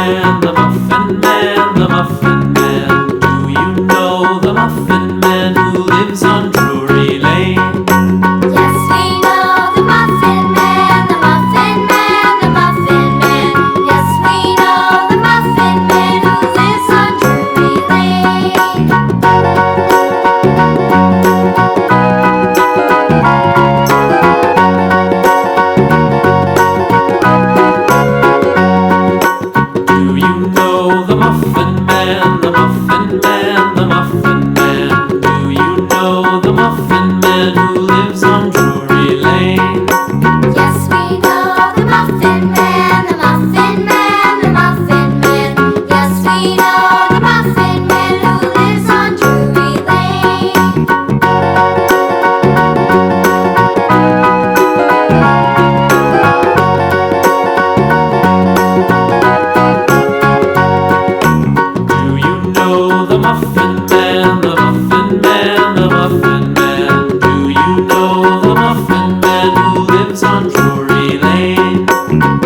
Man, the Muffin Man, the Muffin Man. Do you know the Muffin Man who lives on Drury Lane? Yes, we know the Muffin Man, the Muffin Man, the Muffin Man. Yes, we know the Muffin Man who lives on Drury Lane. Do you know the Muffin Man, the Muffin Man, the Muffin Man? Do you know the Muffin Man who lives on Drury Lane? Yes, we know the Muffin Man, the Muffin Man, the Muffin Man. Yes, we know the Muffin Man who lives on Drury Lane. Do you know the Muffin Man, the Muffin Man, the Muffin Man? Do you know the Muffin Man who lives on Drury Lane?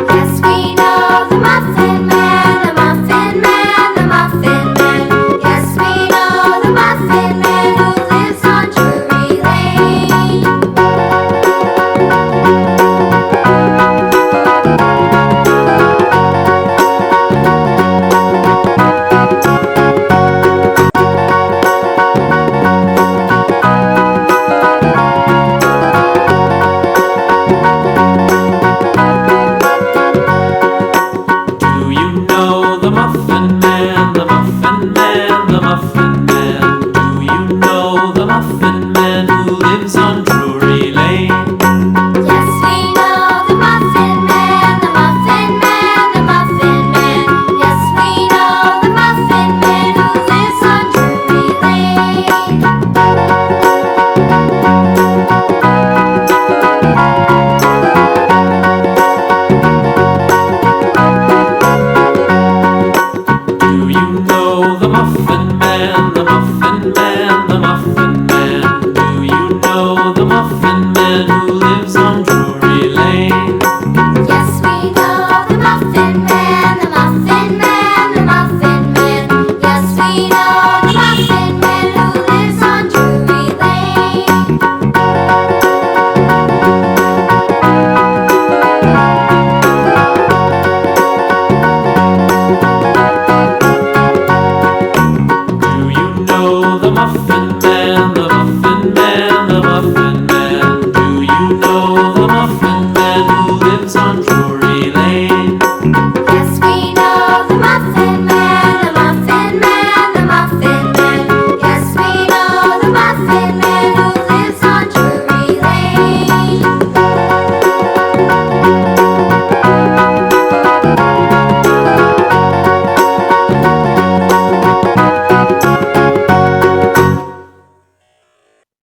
Yes, we know the Muffin Man, the Muffin Man, the Muffin Man. Yes, we know the Muffin Man who lives on Drury Lane. Do you know the Muffin Man, the Muffin Man, the Muffin Man? Do you know the Muffin Man who lives on Drury Lane? Yes, we know the Muffin Man, the Muffin Man, the Muffin Man. Yes, we know the Muffin Man who lives on Drury Lane. Do you know the Muffin